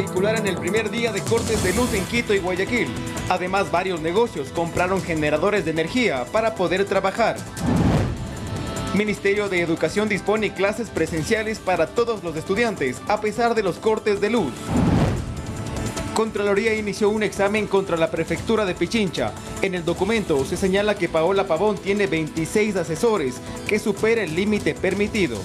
vehicular en el primer día de cortes de luz en Quito y Guayaquil. Además, varios negocios compraron generadores de energía para poder trabajar. Ministerio de Educación dispone clases presenciales para todos los estudiantes, a pesar de los cortes de luz. Contraloría inició un examen contra la prefectura de Pichincha. En el documento se señala que Paola Pavón tiene 26 asesores, que supera el límite permitido.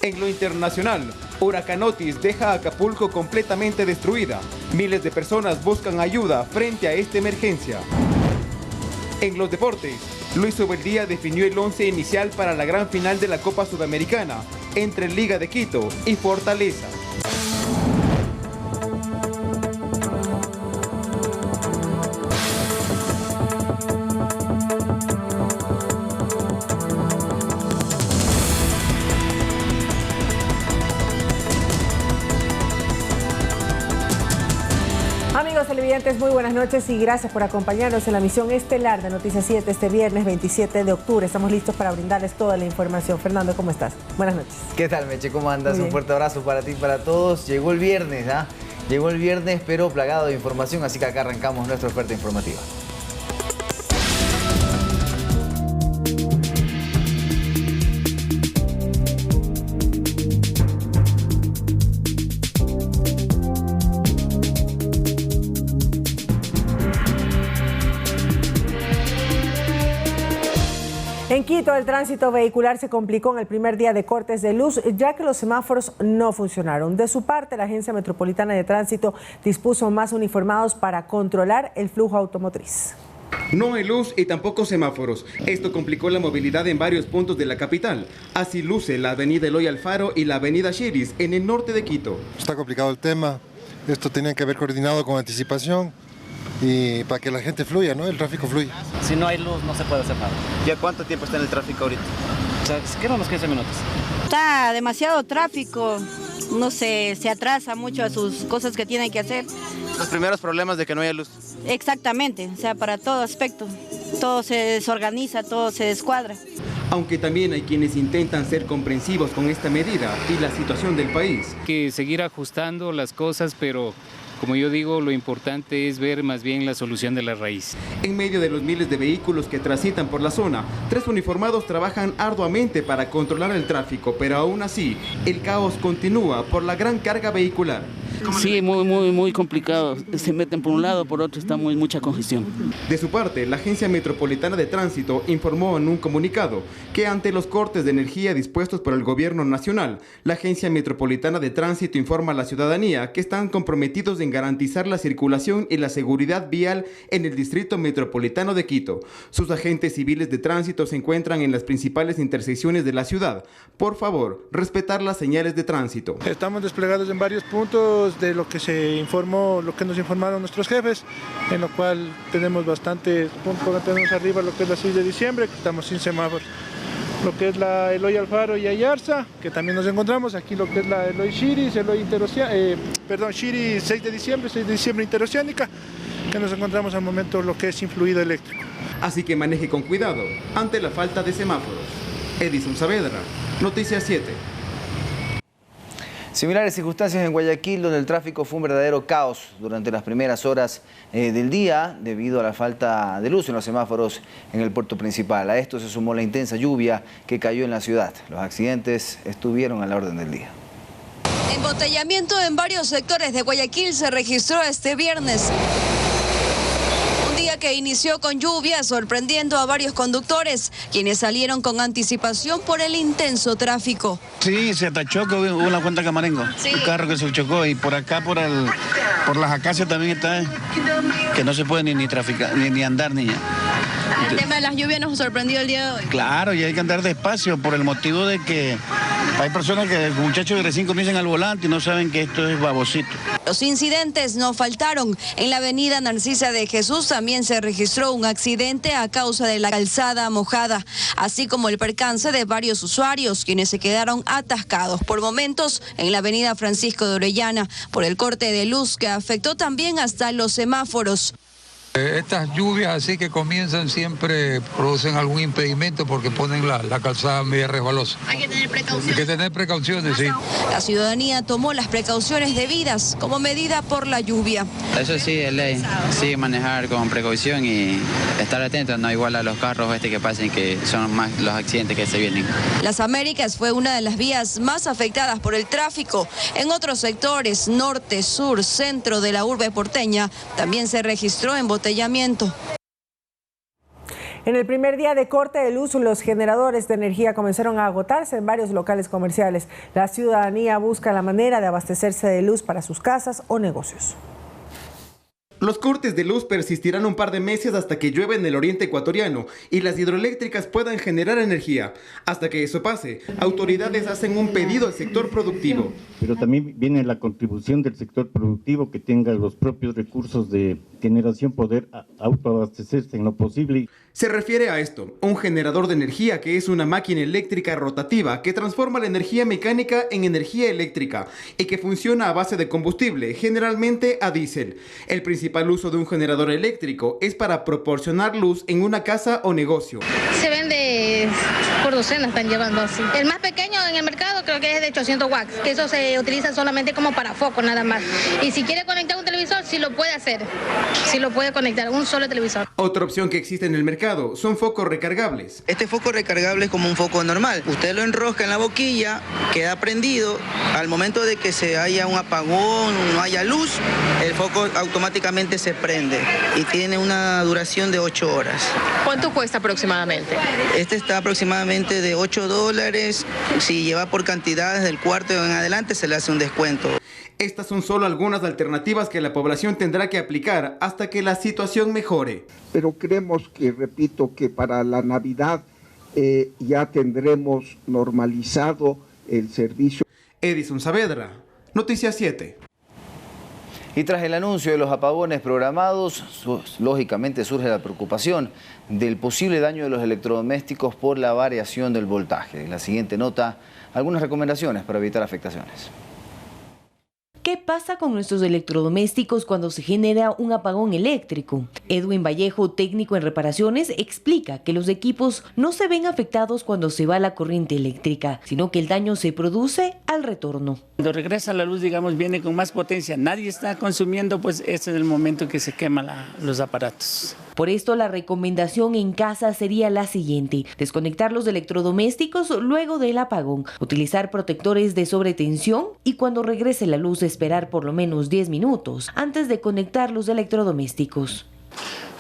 En lo internacional, Huracán Otis deja a Acapulco completamente destruida. Miles de personas buscan ayuda frente a esta emergencia. En los deportes, Luis Obeldía definió el 11 inicial para la gran final de la Copa Sudamericana entre Liga de Quito y Fortaleza. Amigos televidentes, muy buenas noches y gracias por acompañarnos en la emisión estelar de Noticias 7 este viernes 27 de octubre. Estamos listos para brindarles toda la información. Fernando, ¿cómo estás? Buenas noches. ¿Qué tal, Meche? ¿Cómo andas? Un fuerte abrazo para ti y para todos. Llegó el viernes, ¿ah? Llegó el viernes, pero plagado de información, así que acá arrancamos nuestra oferta informativa. En Quito, el tránsito vehicular se complicó en el primer día de cortes de luz, ya que los semáforos no funcionaron. De su parte, la Agencia Metropolitana de Tránsito dispuso más uniformados para controlar el flujo automotriz. No hay luz y tampoco semáforos. Esto complicó la movilidad en varios puntos de la capital. Así luce la avenida Eloy Alfaro y la avenida Chiris, en el norte de Quito. Está complicado el tema. Esto tenía que haber coordinado con anticipación y para que la gente fluya, ¿no? El tráfico fluye. Si no hay luz no se puede hacer nada. ¿Ya cuánto tiempo está en el tráfico ahorita? O sea, quedan unos 15 minutos. Está demasiado tráfico, no sé, se atrasa mucho a sus cosas que tienen que hacer. Los primeros problemas de que no haya luz. Exactamente, o sea, para todo aspecto. Todo se desorganiza, todo se descuadra. Aunque también hay quienes intentan ser comprensivos con esta medida y la situación del país. Que seguir ajustando las cosas, pero como yo digo, lo importante es ver más bien la solución de la raíz. En medio de los miles de vehículos que transitan por la zona, 3 uniformados trabajan arduamente para controlar el tráfico, pero aún así, el caos continúa por la gran carga vehicular. Sí, muy complicado. Se meten por un lado, por otro está mucha congestión. De su parte, la Agencia Metropolitana de Tránsito informó en un comunicado que ante los cortes de energía dispuestos por el gobierno nacional, la Agencia Metropolitana de Tránsito informa a la ciudadanía que están comprometidos en garantizar la circulación y la seguridad vial en el Distrito Metropolitano de Quito. Sus agentes civiles de tránsito se encuentran en las principales intersecciones de la ciudad. Por favor, respetar las señales de tránsito. Estamos desplegados en varios puntos de lo que se informó, lo que nos informaron nuestros jefes, en lo cual tenemos bastantes puntos. Tenemos arriba lo que es la 6 de diciembre, que estamos sin semáforos. Lo que es la Eloy Alfaro y Ayarza, que también nos encontramos. Aquí lo que es la Eloy Chiris, Chiris 6 de diciembre interoceánica, que nos encontramos al momento lo que es sin fluido eléctrico. Así que maneje con cuidado ante la falta de semáforos. Edison Saavedra, Noticias 7. Similares circunstancias en Guayaquil, donde el tráfico fue un verdadero caos durante las primeras horas del día debido a la falta de luz en los semáforos en el puerto principal. A esto se sumó la intensa lluvia que cayó en la ciudad. Los accidentes estuvieron a la orden del día. Embotellamiento en varios sectores de Guayaquil se registró este viernes. Un día que inició con lluvia, sorprendiendo a varios conductores, quienes salieron con anticipación por el intenso tráfico. Sí, se atachó, que hubo una cuenta Camarengo, sí. El carro que se chocó, y por acá, por las acacias también está, que no se puede ni traficar, ni andar, niña. El tema de las lluvias nos sorprendió el día de hoy. Claro, y hay que andar despacio por el motivo de que hay personas que, muchachos que recién comienzan al volante y no saben que esto es babosito. Los incidentes no faltaron. En la avenida Narcisa de Jesús también se registró un accidente a causa de la calzada mojada, así como el percance de varios usuarios, quienes se quedaron atascados por momentos en la avenida Francisco de Orellana por el corte de luz que afectó también hasta los semáforos. Estas lluvias así que comienzan siempre producen algún impedimento porque ponen la calzada media resbalosa. Hay que tener precauciones. Hay que tener precauciones, sí. La ciudadanía tomó las precauciones debidas como medida por la lluvia. Eso sí, es ley. Sí, manejar con precaución y estar atentos, no igual a los carros que pasen, que son más los accidentes que se vienen. Las Américas fue una de las vías más afectadas por el tráfico. En otros sectores, norte, sur, centro de la urbe porteña, también se registró embotellamiento. En el primer día de corte de luz, los generadores de energía comenzaron a agotarse en varios locales comerciales. La ciudadanía busca la manera de abastecerse de luz para sus casas o negocios. Los cortes de luz persistirán un par de meses hasta que llueva en el oriente ecuatoriano y las hidroeléctricas puedan generar energía. Hasta que eso pase, autoridades hacen un pedido al sector productivo. Pero también viene la contribución del sector productivo que tenga los propios recursos de generación, poder autoabastecerse en lo posible. Se refiere a esto, un generador de energía que es una máquina eléctrica rotativa que transforma la energía mecánica en energía eléctrica y que funciona a base de combustible, generalmente a diésel. El principal uso de un generador eléctrico es para proporcionar luz en una casa o negocio. Se vende por docenas, están llevando así. El más pequeño en el mercado creo que es de 800 watts, que eso se utiliza solamente como para foco nada más. Y si quiere conectar un televisor, sí lo puede hacer, sí lo puede conectar, un solo televisor. Otra opción que existe en el mercado son focos recargables. Este foco recargable es como un foco normal. Usted lo enrosca en la boquilla, queda prendido. Al momento de que se haya un apagón, no haya luz, el foco automáticamente se prende y tiene una duración de 8 horas. ¿Cuánto cuesta aproximadamente? Este está aproximadamente de $8. Si lleva por cantidades del cuarto en adelante, se le hace un descuento. Estas son solo algunas alternativas que la población tendrá que aplicar hasta que la situación mejore. Pero creemos que, repito, que para la Navidad ya tendremos normalizado el servicio. Edison Saavedra, Noticias 7. Y tras el anuncio de los apagones programados, lógicamente surge la preocupación del posible daño de los electrodomésticos por la variación del voltaje. En la siguiente nota, algunas recomendaciones para evitar afectaciones. ¿Qué pasa con nuestros electrodomésticos cuando se genera un apagón eléctrico? Edwin Vallejo, técnico en reparaciones, explica que los equipos no se ven afectados cuando se va la corriente eléctrica, sino que el daño se produce al retorno. Cuando regresa la luz, digamos, viene con más potencia. Nadie está consumiendo, pues este es el momento que se queman los aparatos. Por esto la recomendación en casa sería la siguiente: desconectar los electrodomésticos luego del apagón, utilizar protectores de sobretensión y cuando regrese la luz esperar por lo menos 10 minutos antes de conectar los electrodomésticos.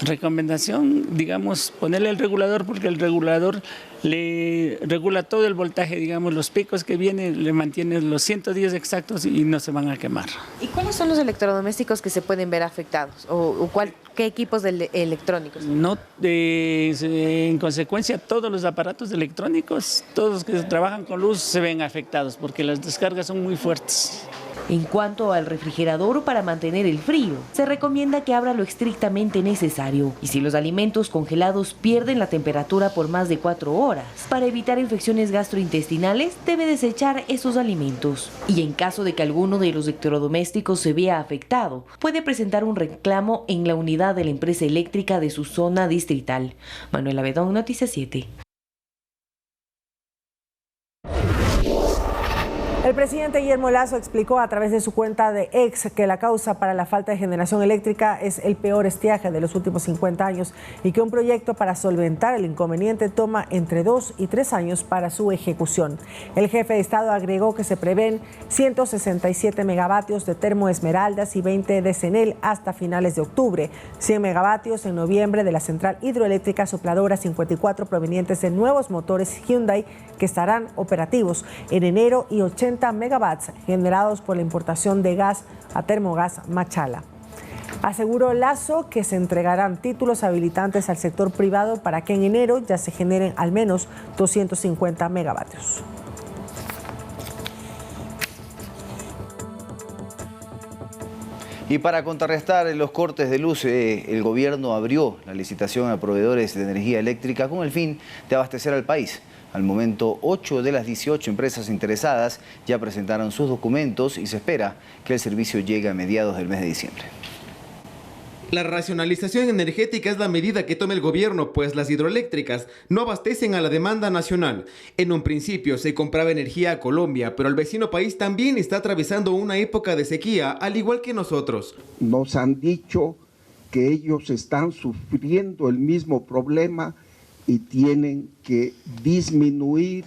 Recomendación, digamos, ponerle el regulador, porque el regulador le regula todo el voltaje, digamos, los picos que vienen, le mantiene los 110 exactos y no se van a quemar. ¿Y cuáles son los electrodomésticos que se pueden ver afectados? ¿O qué equipos electrónicos? No, en consecuencia, todos los aparatos electrónicos, todos los que trabajan con luz se ven afectados porque las descargas son muy fuertes. En cuanto al refrigerador, para mantener el frío, se recomienda que abra lo estrictamente necesario. Y si los alimentos congelados pierden la temperatura por más de 4 horas, para evitar infecciones gastrointestinales, debe desechar esos alimentos. Y en caso de que alguno de los electrodomésticos se vea afectado, puede presentar un reclamo en la unidad de la empresa eléctrica de su zona distrital. Manuela Bedón, Noticias 7. El presidente Guillermo Lasso explicó a través de su cuenta de X que la causa para la falta de generación eléctrica es el peor estiaje de los últimos 50 años y que un proyecto para solventar el inconveniente toma entre 2 y 3 años para su ejecución. El jefe de Estado agregó que se prevén 167 megavatios de Termoesmeraldas y 20 de CENEL hasta finales de octubre, 100 megavatios en noviembre de la central hidroeléctrica sopladora 54 provenientes de nuevos motores Hyundai que estarán operativos en enero y 80 megawatts generados por la importación de gas a Termogas Machala. Aseguró Lasso que se entregarán títulos habilitantes al sector privado para que en enero ya se generen al menos 250 megavatios. Y para contrarrestar los cortes de luz, el gobierno abrió la licitación a proveedores de energía eléctrica con el fin de abastecer al país. Al momento, 8 de las 18 empresas interesadas ya presentaron sus documentos y se espera que el servicio llegue a mediados del mes de diciembre. La racionalización energética es la medida que toma el gobierno, pues las hidroeléctricas no abastecen a la demanda nacional. En un principio se compraba energía a Colombia, pero el vecino país también está atravesando una época de sequía, al igual que nosotros. Nos han dicho que ellos están sufriendo el mismo problema y tienen que disminuir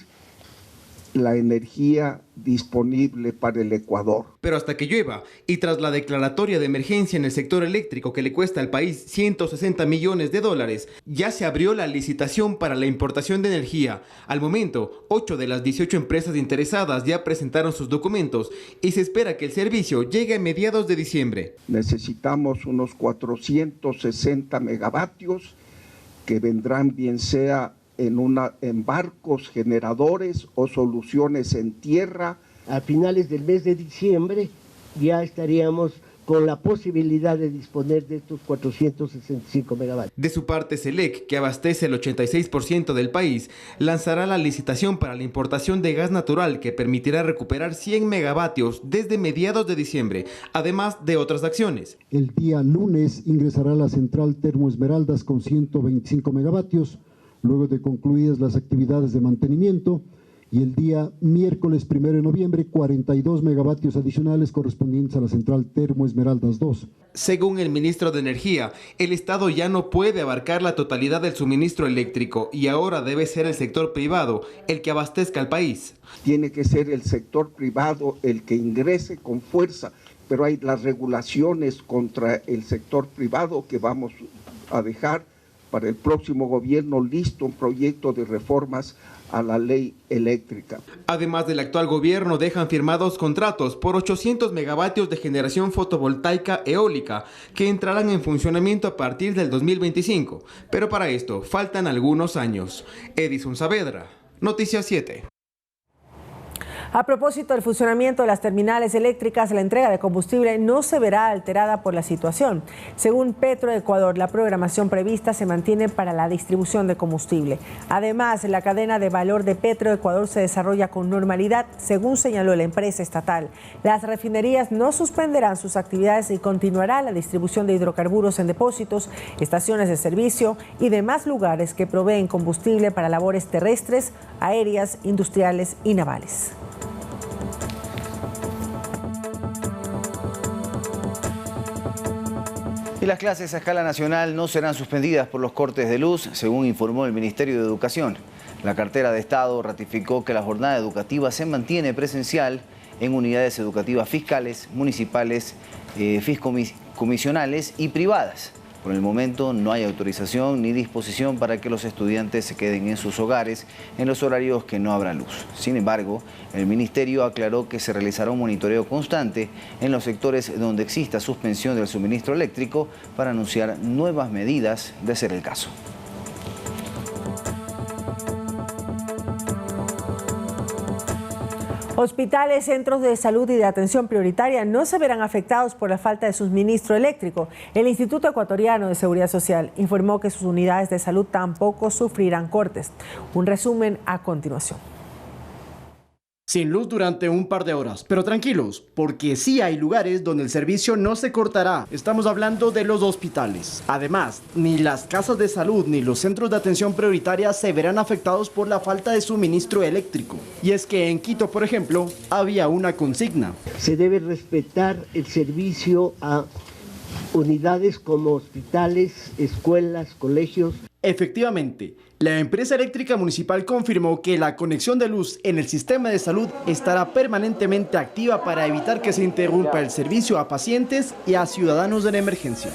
la energía disponible para el Ecuador. Pero hasta que llueva, y tras la declaratoria de emergencia en el sector eléctrico que le cuesta al país 160 millones de dólares, ya se abrió la licitación para la importación de energía. Al momento, 8 de las 18 empresas interesadas ya presentaron sus documentos y se espera que el servicio llegue a mediados de diciembre. Necesitamos unos 460 megavatios que vendrán bien sea en barcos generadores o soluciones en tierra. A finales del mes de diciembre ya estaríamos con la posibilidad de disponer de estos 465 megavatios. De su parte, SELEC, que abastece el 86% del país, lanzará la licitación para la importación de gas natural que permitirá recuperar 100 megavatios desde mediados de diciembre, además de otras acciones. El día lunes ingresará la central Termo Esmeraldas con 125 megavatios, luego de concluidas las actividades de mantenimiento, y el día miércoles 1 de noviembre 42 megavatios adicionales correspondientes a la central Termo Esmeraldas 2. Según el ministro de Energía, el Estado ya no puede abarcar la totalidad del suministro eléctrico y ahora debe ser el sector privado el que abastezca al país. Tiene que ser el sector privado el que ingrese con fuerza, pero hay las regulaciones contra el sector privado que vamos a dejar para el próximo gobierno listo un proyecto de reformas a la ley eléctrica. Además del actual gobierno, dejan firmados contratos por 800 megavatios de generación fotovoltaica eólica que entrarán en funcionamiento a partir del 2025. Pero para esto faltan algunos años. Edison Saavedra, Noticias 7. A propósito del funcionamiento de las terminales eléctricas, la entrega de combustible no se verá alterada por la situación. Según Petroecuador, la programación prevista se mantiene para la distribución de combustible. Además, la cadena de valor de Petroecuador se desarrolla con normalidad, según señaló la empresa estatal. Las refinerías no suspenderán sus actividades y continuará la distribución de hidrocarburos en depósitos, estaciones de servicio y demás lugares que proveen combustible para labores terrestres, aéreas, industriales y navales. Y las clases a escala nacional no serán suspendidas por los cortes de luz, según informó el Ministerio de Educación. La cartera de Estado ratificó que la jornada educativa se mantiene presencial en unidades educativas fiscales, municipales, fiscomisionales y privadas. Por el momento no hay autorización ni disposición para que los estudiantes se queden en sus hogares en los horarios que no habrá luz. Sin embargo, el Ministerio aclaró que se realizará un monitoreo constante en los sectores donde exista suspensión del suministro eléctrico para anunciar nuevas medidas de ser el caso. Hospitales, centros de salud y de atención prioritaria no se verán afectados por la falta de suministro eléctrico. El Instituto Ecuatoriano de Seguridad Social informó que sus unidades de salud tampoco sufrirán cortes. Un resumen a continuación. Sin luz durante un par de horas, pero tranquilos, porque sí hay lugares donde el servicio no se cortará. Estamos hablando de los hospitales. Además, ni las casas de salud ni los centros de atención prioritaria se verán afectados por la falta de suministro eléctrico. Y es que en Quito, por ejemplo, había una consigna. Se debe respetar el servicio a unidades como hospitales, escuelas, colegios. Efectivamente, la empresa eléctrica municipal confirmó que la conexión de luz en el sistema de salud estará permanentemente activa para evitar que se interrumpa el servicio a pacientes y a ciudadanos en emergencia.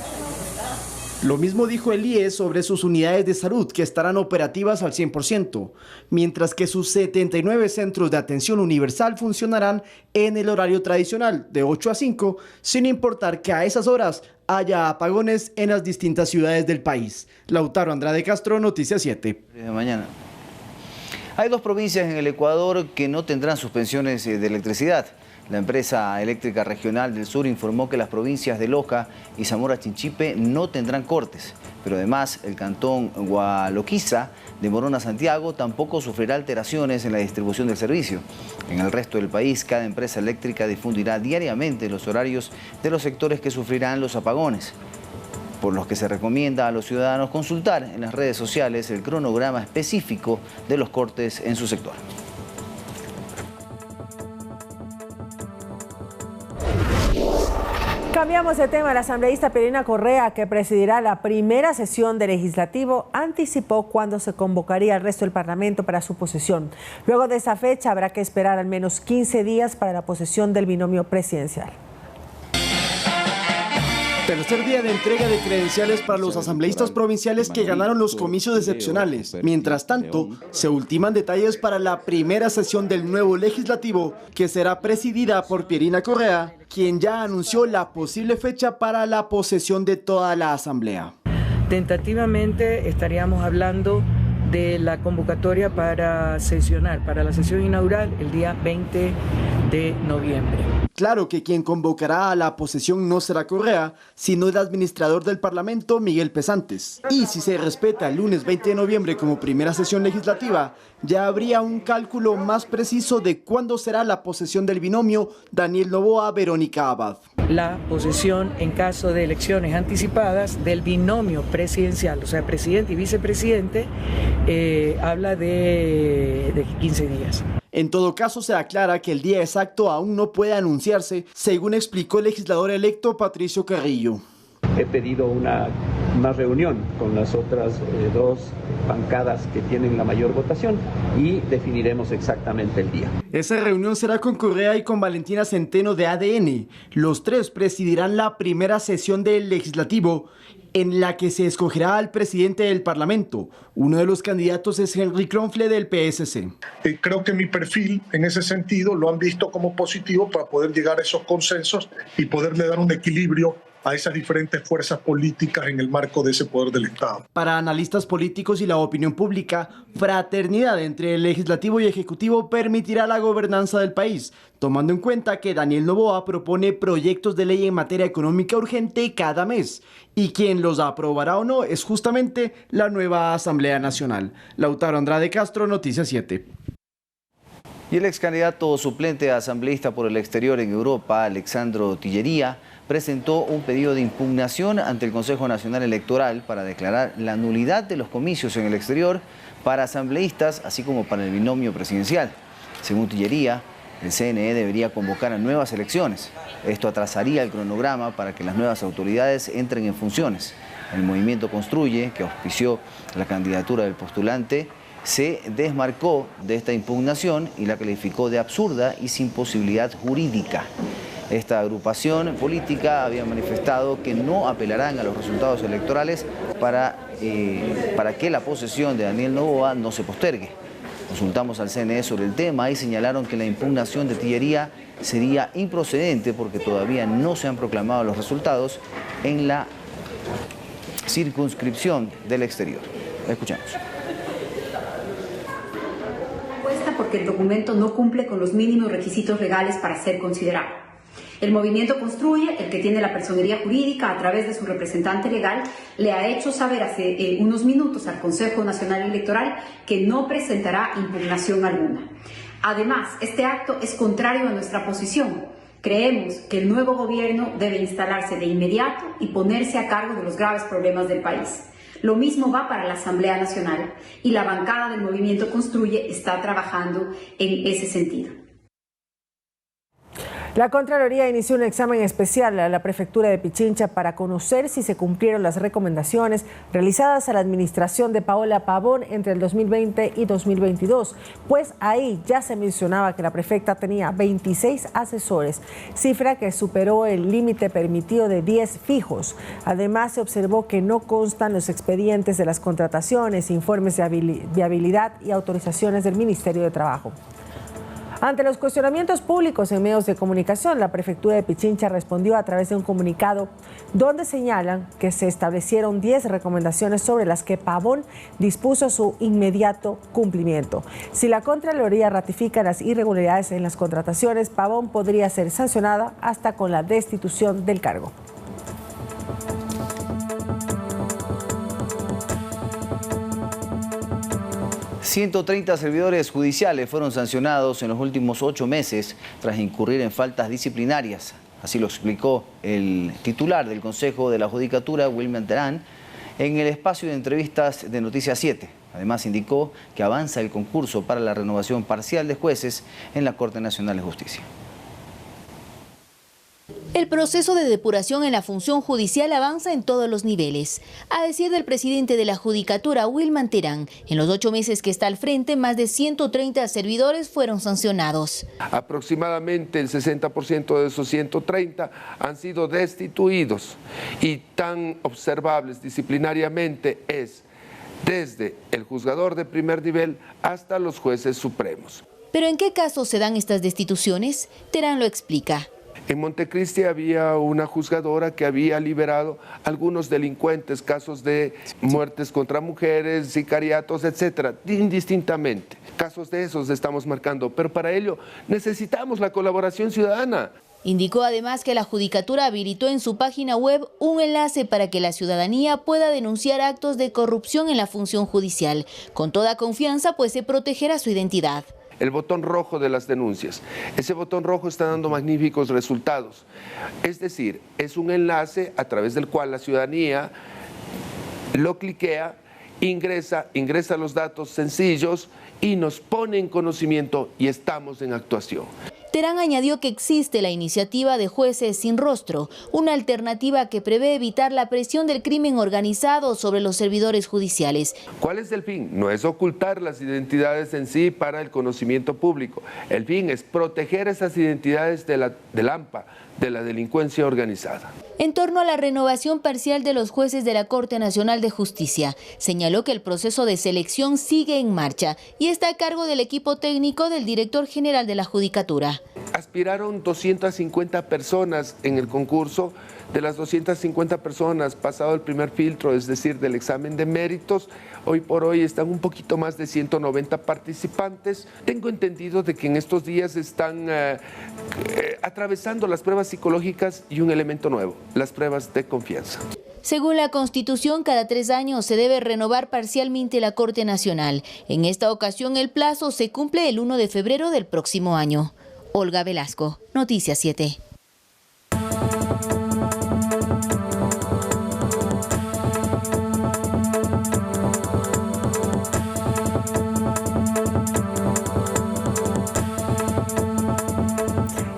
Lo mismo dijo el IES sobre sus unidades de salud, que estarán operativas al 100%, mientras que sus 79 centros de atención universal funcionarán en el horario tradicional, de 8 a 5, sin importar que a esas horas haya apagones en las distintas ciudades del país. Lautaro Andrade Castro, Noticias 7. Mañana. Hay dos provincias en el Ecuador que no tendrán suspensiones de electricidad. La empresa eléctrica regional del sur informó que las provincias de Loja y Zamora Chinchipe no tendrán cortes, pero además el cantón Gualoquiza de Morona Santiago tampoco sufrirá alteraciones en la distribución del servicio. En el resto del país, cada empresa eléctrica difundirá diariamente los horarios de los sectores que sufrirán los apagones. por los que se recomienda a los ciudadanos consultar en las redes sociales el cronograma específico de los cortes en su sector. Cambiamos de tema. La asambleísta Pierina Correa, que presidirá la primera sesión del Legislativo, anticipó cuándo se convocaría al resto del Parlamento para su posesión. Luego de esa fecha habrá que esperar al menos 15 días para la posesión del binomio presidencial. Tercer día de entrega de credenciales para los asambleístas provinciales que ganaron los comicios excepcionales. Mientras tanto, se ultiman detalles para la primera sesión del nuevo legislativo, que será presidida por Pierina Correa, quien ya anunció la posible fecha para la posesión de toda la asamblea. Tentativamente estaríamos hablando de la convocatoria para sesionar, para la sesión inaugural, el día 20 de noviembre. Claro que quien convocará a la posesión no será Correa, sino el administrador del Parlamento, Miguel Pesantes. Y si se respeta el lunes 20 de noviembre como primera sesión legislativa, ya habría un cálculo más preciso de cuándo será la posesión del binomio Daniel Noboa-Verónica Abad. La posesión en caso de elecciones anticipadas del binomio presidencial, o sea, presidente y vicepresidente, habla de 15 días. En todo caso, se aclara que el día exacto aún no puede anunciarse, según explicó el legislador electo Patricio Carrillo. He pedido una reunión con las otras dos bancadas que tienen la mayor votación y definiremos exactamente el día. Esa reunión será con Correa y con Valentina Centeno de ADN. Los tres presidirán la primera sesión del Legislativo, en la que se escogerá al presidente del Parlamento. Uno de los candidatos es Henry Kronfle del PSC. Creo que mi perfil en ese sentido lo han visto como positivo para poder llegar a esos consensos y poderle dar un equilibrio a esas diferentes fuerzas políticas en el marco de ese poder del Estado. Para analistas políticos y la opinión pública, fraternidad entre el Legislativo y Ejecutivo permitirá la gobernanza del país, tomando en cuenta que Daniel Noboa propone proyectos de ley en materia económica urgente cada mes, y quien los aprobará o no es justamente la nueva Asamblea Nacional. Lautaro Andrade Castro, Noticias 7. Y el ex candidato suplente a asambleísta por el exterior en Europa, Alexandro Tillería, presentó un pedido de impugnación ante el Consejo Nacional Electoral para declarar la nulidad de los comicios en el exterior para asambleístas, así como para el binomio presidencial. Según Tillería, el CNE debería convocar a nuevas elecciones. Esto atrasaría el cronograma para que las nuevas autoridades entren en funciones. El movimiento Construye, que auspició la candidatura del postulante, se desmarcó de esta impugnación y la calificó de absurda y sin posibilidad jurídica. Esta agrupación política había manifestado que no apelarán a los resultados electorales para que la posesión de Daniel Noboa no se postergue. Consultamos al CNE sobre el tema y señalaron que la impugnación de Tillería sería improcedente porque todavía no se han proclamado los resultados en la circunscripción del exterior. Escuchamos. Porque el documento no cumple con los mínimos requisitos legales para ser considerado. El movimiento Construye, el que tiene la personería jurídica a través de su representante legal, le ha hecho saber hace unos minutos al Consejo Nacional Electoral que no presentará impugnación alguna. Además, este acto es contrario a nuestra posición. Creemos que el nuevo gobierno debe instalarse de inmediato y ponerse a cargo de los graves problemas del país. Lo mismo va para la Asamblea Nacional y la bancada del Movimiento Construye está trabajando en ese sentido. La Contraloría inició un examen especial a la Prefectura de Pichincha para conocer si se cumplieron las recomendaciones realizadas a la administración de Paola Pavón entre el 2020 y 2022, pues ahí ya se mencionaba que la prefecta tenía 26 asesores, cifra que superó el límite permitido de 10 fijos. Además, se observó que no constan los expedientes de las contrataciones, informes de viabilidad y autorizaciones del Ministerio de Trabajo. Ante los cuestionamientos públicos en medios de comunicación, la Prefectura de Pichincha respondió a través de un comunicado donde señalan que se establecieron 10 recomendaciones sobre las que Pavón dispuso su inmediato cumplimiento. Si la Contraloría ratifica las irregularidades en las contrataciones, Pavón podría ser sancionada hasta con la destitución del cargo. ...130 servidores judiciales fueron sancionados en los últimos 8 meses tras incurrir en faltas disciplinarias. Así lo explicó el titular del Consejo de la Judicatura, Wilman Terán, en el espacio de entrevistas de Noticias 7. Además, indicó que avanza el concurso para la renovación parcial de jueces en la Corte Nacional de Justicia. El proceso de depuración en la función judicial avanza en todos los niveles. A decir del presidente de la Judicatura, Wilman Terán, en los 8 meses que está al frente, más de 130 servidores fueron sancionados. Aproximadamente el 60% de esos 130 han sido destituidos y tan observables disciplinariamente es desde el juzgador de primer nivel hasta los jueces supremos. ¿Pero en qué casos se dan estas destituciones? Terán lo explica. En Montecristi había una juzgadora que había liberado algunos delincuentes, casos de muertes contra mujeres, sicariatos, etcétera, indistintamente. Casos de esos estamos marcando, pero para ello necesitamos la colaboración ciudadana. Indicó además que la Judicatura habilitó en su página web un enlace para que la ciudadanía pueda denunciar actos de corrupción en la función judicial, con toda confianza, pues se protegerá su identidad. El botón rojo de las denuncias. Ese botón rojo está dando magníficos resultados. Es decir, es un enlace a través del cual la ciudadanía lo cliquea, ingresa los datos sencillos y nos pone en conocimiento y estamos en actuación. Terán añadió que existe la iniciativa de Jueces Sin Rostro, una alternativa que prevé evitar la presión del crimen organizado sobre los servidores judiciales. ¿Cuál es el fin? No es ocultar las identidades en sí para el conocimiento público. El fin es proteger esas identidades del AMPA, de la delincuencia organizada. En torno a la renovación parcial de los jueces de la Corte Nacional de Justicia, señaló que el proceso de selección sigue en marcha y está a cargo del equipo técnico del director general de la Judicatura. Aspiraron 250 personas en el concurso. De las 250 personas, pasado el primer filtro, es decir, del examen de méritos, hoy por hoy están un poquito más de 190 participantes. Tengo entendido de que en estos días están atravesando las pruebas psicológicas y un elemento nuevo, las pruebas de confianza. Según la Constitución, cada 3 años se debe renovar parcialmente la Corte Nacional. En esta ocasión, el plazo se cumple el 1 de febrero del próximo año. Olga Velasco, Noticias 7.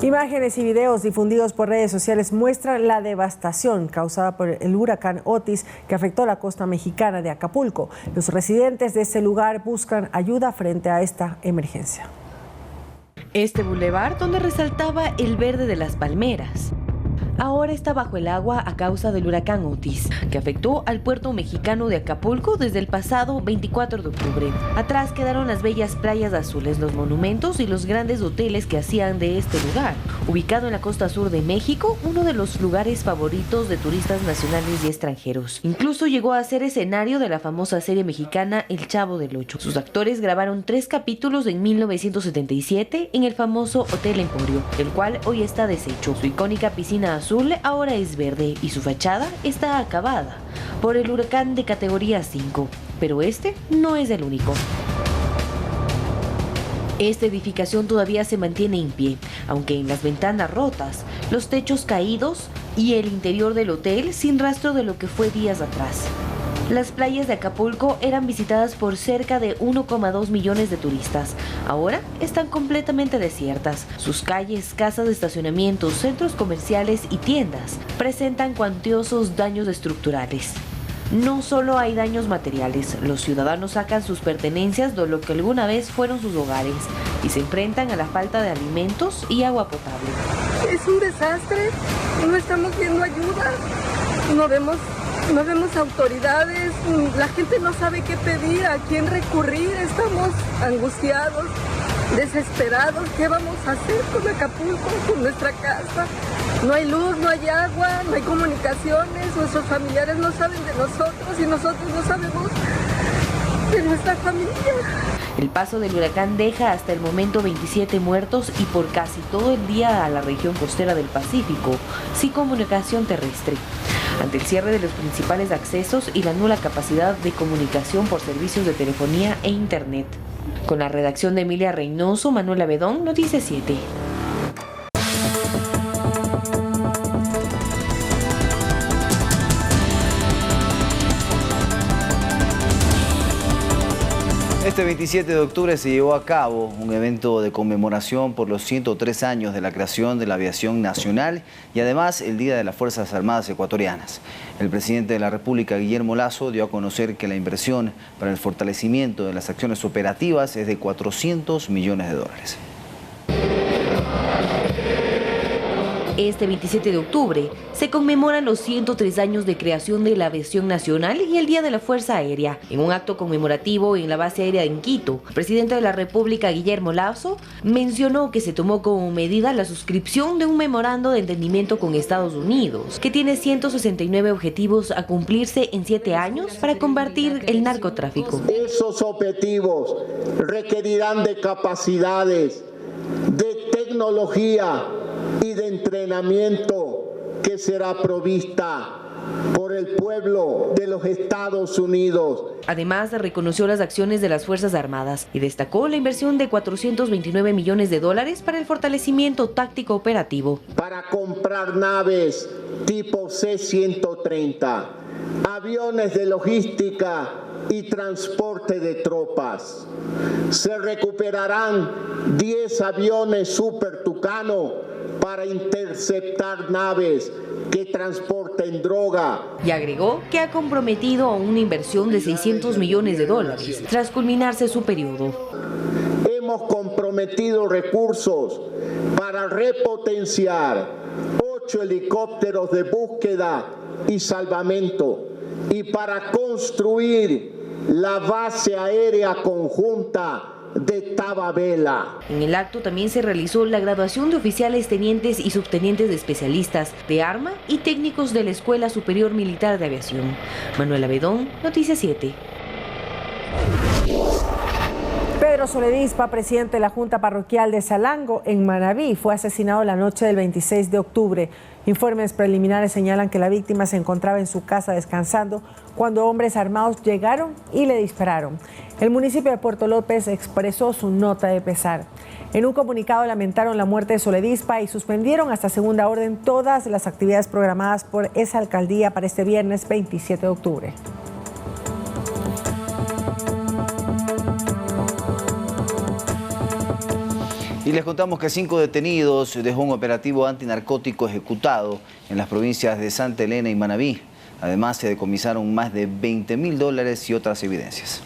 Imágenes y videos difundidos por redes sociales muestran la devastación causada por el huracán Otis que afectó la costa mexicana de Acapulco. Los residentes de ese lugar buscan ayuda frente a esta emergencia. Este bulevar, donde resaltaba el verde de las palmeras, ahora está bajo el agua a causa del huracán Otis, que afectó al puerto mexicano de Acapulco desde el pasado 24 de octubre. Atrás quedaron las bellas playas azules, los monumentos y los grandes hoteles que hacían de este lugar, ubicado en la costa sur de México, uno de los lugares favoritos de turistas nacionales y extranjeros. Incluso llegó a ser escenario de la famosa serie mexicana El Chavo del Ocho. Sus actores grabaron 3 capítulos en 1977 en el famoso Hotel Emporio, el cual hoy está deshecho. Su icónica piscina azul ahora es verde y su fachada está acabada por el huracán de categoría 5, pero este no es el único. Esta edificación todavía se mantiene en pie, aunque en las ventanas rotas, los techos caídos y el interior del hotel sin rastro de lo que fue días atrás. Las playas de Acapulco eran visitadas por cerca de 1,2 millones de turistas. Ahora están completamente desiertas. Sus calles, casas de estacionamientos, centros comerciales y tiendas presentan cuantiosos daños estructurales. No solo hay daños materiales, los ciudadanos sacan sus pertenencias de lo que alguna vez fueron sus hogares y se enfrentan a la falta de alimentos y agua potable. Es un desastre, no estamos viendo ayuda, no vemos autoridades, la gente no sabe qué pedir, a quién recurrir, estamos angustiados, desesperados. ¿Qué vamos a hacer con Acapulco, con nuestra casa? No hay luz, no hay agua, no hay comunicaciones, nuestros familiares no saben de nosotros y nosotros no sabemos de nuestra familia. El paso del huracán deja hasta el momento 27 muertos y por casi todo el día a la región costera del Pacífico, sin comunicación terrestre. Ante el cierre de los principales accesos y la nula capacidad de comunicación por servicios de telefonía e internet. Con la redacción de Emilia Reynoso, Manuela Bedón, Noticias 7. Este 27 de octubre se llevó a cabo un evento de conmemoración por los 103 años de la creación de la aviación nacional y además el Día de las Fuerzas Armadas Ecuatorianas. El presidente de la República, Guillermo Lasso, dio a conocer que la inversión para el fortalecimiento de las acciones operativas es de 400 millones de dólares. Este 27 de octubre se conmemoran los 103 años de creación de la aviación nacional y el Día de la Fuerza Aérea. En un acto conmemorativo en la base aérea en Quito, el presidente de la República, Guillermo Lasso, mencionó que se tomó como medida la suscripción de un memorando de entendimiento con Estados Unidos, que tiene 169 objetivos a cumplirse en 7 años para combatir el narcotráfico. Esos objetivos requerirán de capacidades, de tecnología y de entrenamiento que será provista por el pueblo de los Estados Unidos. Además, reconoció las acciones de las Fuerzas Armadas y destacó la inversión de 429 millones de dólares para el fortalecimiento táctico operativo. Para comprar naves tipo C-130, aviones de logística y transporte de tropas. Se recuperarán 10 aviones Super Tucano para interceptar naves que transporten droga. Y agregó que ha comprometido a una inversión de 600 millones de dólares tras culminarse su periodo. Hemos comprometido recursos para repotenciar 8 helicópteros de búsqueda y salvamento y para construir la base aérea conjunta de Tababela. En el acto también se realizó la graduación de oficiales, tenientes y subtenientes de especialistas de arma y técnicos de la Escuela Superior Militar de Aviación. Manuela Bedón, Noticias 7. Pedro Soledispa, presidente de la Junta Parroquial de Salango, en Manabí, fue asesinado la noche del 26 de octubre. Informes preliminares señalan que la víctima se encontraba en su casa descansando cuando hombres armados llegaron y le dispararon. El municipio de Puerto López expresó su nota de pesar. En un comunicado lamentaron la muerte de Soledispa y suspendieron hasta segunda orden todas las actividades programadas por esa alcaldía para este viernes 27 de octubre. Y les contamos que 5 detenidos dejó un operativo antinarcótico ejecutado en las provincias de Santa Elena y Manabí. Además, se decomisaron más de $20.000 y otras evidencias.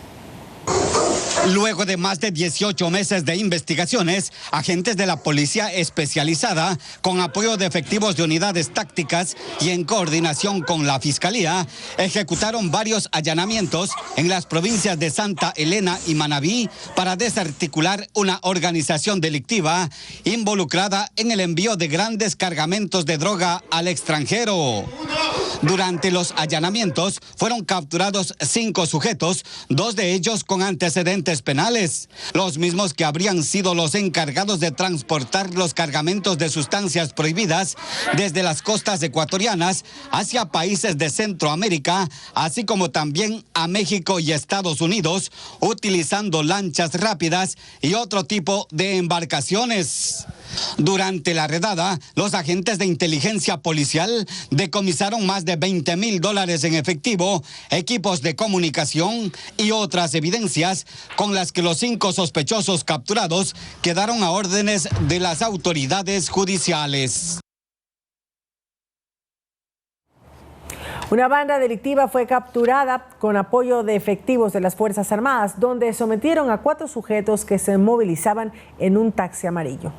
Luego de más de 18 meses de investigaciones, agentes de la Policía Especializada, con apoyo de efectivos de unidades tácticas y en coordinación con la Fiscalía, ejecutaron varios allanamientos en las provincias de Santa Elena y Manabí para desarticular una organización delictiva involucrada en el envío de grandes cargamentos de droga al extranjero. Durante los allanamientos fueron capturados 5 sujetos, 2 de ellos con antecedentes penales, los mismos que habrían sido los encargados de transportar los cargamentos de sustancias prohibidas desde las costas ecuatorianas hacia países de Centroamérica, así como también a México y Estados Unidos, utilizando lanchas rápidas y otro tipo de embarcaciones. Durante la redada, los agentes de inteligencia policial decomisaron más de $20.000 en efectivo, equipos de comunicación y otras evidencias con las que los 5 sospechosos capturados quedaron a órdenes de las autoridades judiciales. Una banda delictiva fue capturada con apoyo de efectivos de las Fuerzas Armadas, donde sometieron a 4 sujetos que se movilizaban en un taxi amarillo.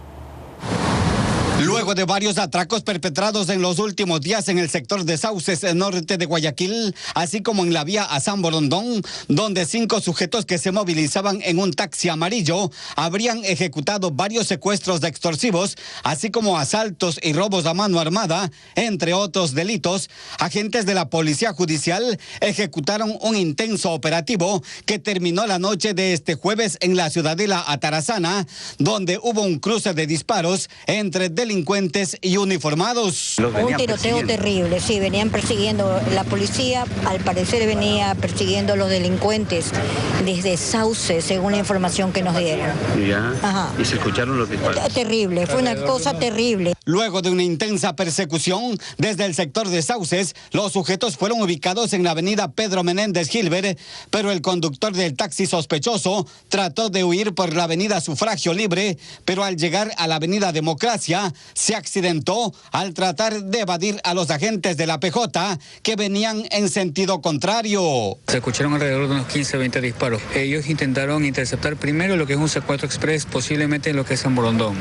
Luego de varios atracos perpetrados en los últimos días en el sector de Sauces, norte de Guayaquil, así como en la vía a San Borondón, donde 5 sujetos que se movilizaban en un taxi amarillo habrían ejecutado varios secuestros de extorsivos, así como asaltos y robos a mano armada, entre otros delitos, agentes de la Policía Judicial ejecutaron un intenso operativo que terminó la noche de este jueves en la ciudadela Atarazana, donde hubo un cruce de disparos entre delincuentes y uniformados. Un tiroteo terrible, sí, venían persiguiendo la policía, al parecer venía persiguiendo a los delincuentes desde Sauce, según la información que nos dieron. Ya. Ajá. ¿Y se escucharon los disparos? Terrible, fue una cosa terrible. Luego de una intensa persecución desde el sector de Sauces, los sujetos fueron ubicados en la avenida Pedro Menéndez Gilbert, pero el conductor del taxi sospechoso trató de huir por la avenida Sufragio Libre, pero al llegar a la avenida Democracia se accidentó al tratar de evadir a los agentes de la PJ que venían en sentido contrario. Se escucharon alrededor de unos 15-20 disparos. Ellos intentaron interceptar primero lo que es un secuestro express, posiblemente en lo que es San Borondón.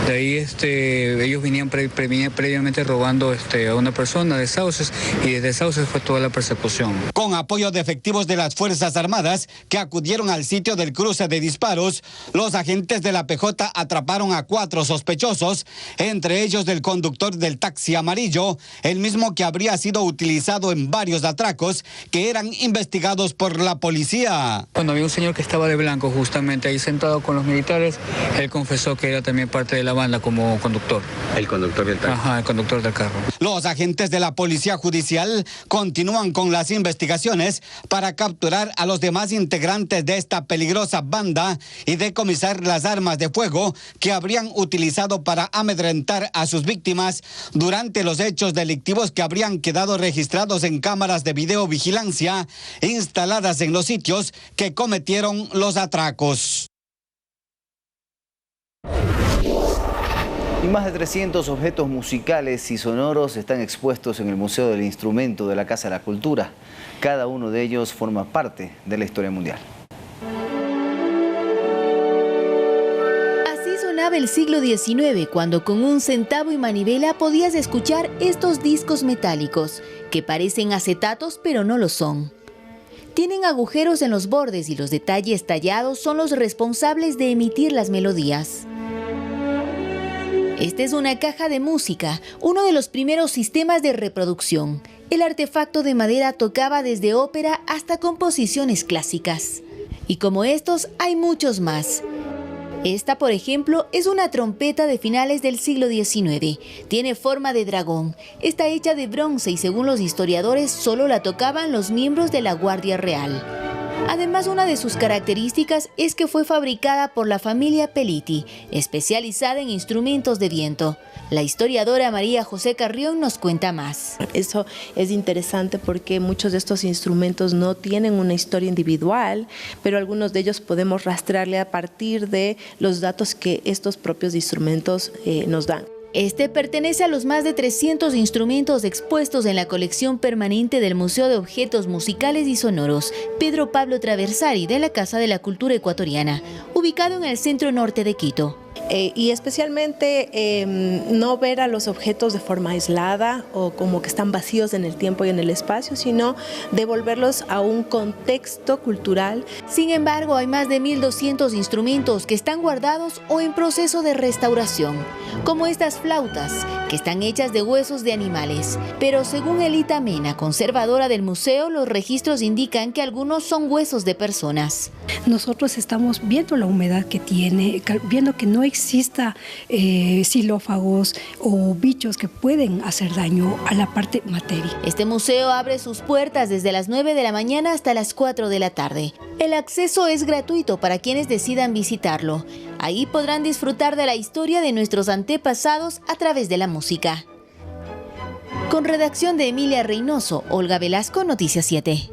De ahí ellos venían previamente robando a una persona de Sauces, y desde Sauces fue toda la persecución. Con apoyo de efectivos de las Fuerzas Armadas que acudieron al sitio del cruce de disparos, los agentes de la PJ atraparon a 4 sospechosos, entre ellos del conductor del taxi amarillo, el mismo que habría sido utilizado en varios atracos que eran investigados por la policía. Cuando había un señor que estaba de blanco justamente ahí sentado con los militares, él confesó que era también parte de la banda como conductor. ¿El conductor del taxi? Ajá, el conductor del carro. Los agentes de la Policía Judicial continúan con las investigaciones para capturar a los demás integrantes de esta peligrosa banda y decomisar las armas de fuego que habrían utilizado para amedrentar a sus víctimas durante los hechos delictivos que habrían quedado registrados en cámaras de videovigilancia instaladas en los sitios que cometieron los atracos. Y más de 300 objetos musicales y sonoros están expuestos en el Museo del Instrumento de la Casa de la Cultura. Cada uno de ellos forma parte de la historia mundial. Así sonaba el siglo XIX, cuando con un centavo y manivela podías escuchar estos discos metálicos, que parecen acetatos pero no lo son. Tienen agujeros en los bordes y los detalles tallados son los responsables de emitir las melodías. Esta es una caja de música, uno de los primeros sistemas de reproducción. El artefacto de madera tocaba desde ópera hasta composiciones clásicas. Y como estos, hay muchos más. Esta, por ejemplo, es una trompeta de finales del siglo XIX. Tiene forma de dragón. Está hecha de bronce y, según los historiadores, solo la tocaban los miembros de la Guardia Real. Además, una de sus características es que fue fabricada por la familia Peliti, especializada en instrumentos de viento. La historiadora María José Carrión nos cuenta más. Eso es interesante porque muchos de estos instrumentos no tienen una historia individual, pero algunos de ellos podemos rastrearle a partir de los datos que estos propios instrumentos nos dan. Este pertenece a los más de 300 instrumentos expuestos en la colección permanente del Museo de Objetos Musicales y Sonoros Pedro Pablo Traversari de la Casa de la Cultura Ecuatoriana, ubicado en el centro norte de Quito. Y especialmente no ver a los objetos de forma aislada o como que están vacíos en el tiempo y en el espacio, sino devolverlos a un contexto cultural. Sin embargo, hay más de 1.200 instrumentos que están guardados o en proceso de restauración, como estas flautas, que están hechas de huesos de animales. Pero según Elita Mena, conservadora del museo, los registros indican que algunos son huesos de personas. Nosotros estamos viendo la humedad que tiene, viendo que no exista xilófagos o bichos que pueden hacer daño a la parte materia. Este museo abre sus puertas desde las 9 de la mañana hasta las 4 de la tarde. El acceso es gratuito para quienes decidan visitarlo. Ahí podrán disfrutar de la historia de nuestros antepasados a través de la música. Con redacción de Emilia Reynoso, Olga Velasco, Noticias 7.